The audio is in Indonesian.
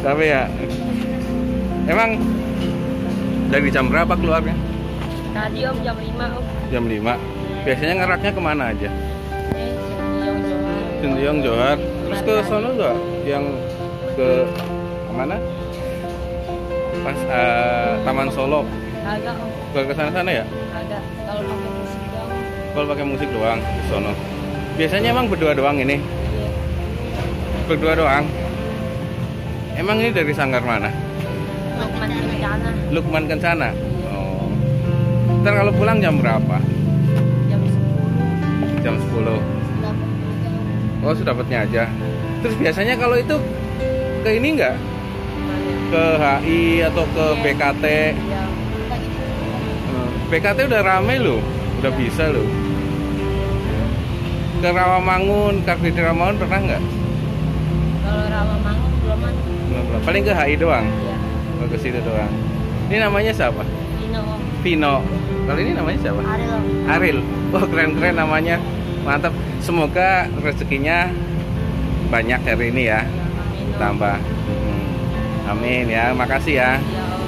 Tapi ya, emang dari jam berapa keluarnya? Tadi om jam 5 om. Jam 5. Biasanya ngeraknya kemana aja? Sindiyong Johar. Sindiyong Johar. Terus ke sono nggak? Yang ke mana? Pas Taman Solo. Agak om. Ke sana ya? Agak. Kalau pakai musik doang. Kalau pakai musik doang ke sono. Biasanya emang berdua doang ini? Iya. Berdua doang? Emang ini dari sanggar mana? Lukman Kencana. Lukman Kencana. Oh. Ntar kalau pulang jam berapa? Jam 10. Jam 10. Oh, sedapatnya aja. Terus biasanya kalau itu ke ini nggak? Ke HI atau ke BKT? Iya. BKT udah rame loh, udah bisa loh. Ke Rawamangun, Car Free Day Rawamangun pernah nggak? Kalau Rawamangun belum ada. Belum. Paling ke HI doang. Iya. Oh, ke situ doang. Ini namanya siapa? Vino om. Vino. Kalau ini namanya siapa? Ariel om. Aril. Wah, keren-keren namanya. Mantap. Semoga rezekinya banyak hari ini ya. Amin, om. Tambah. Amin ya. Makasih ya. Iya om.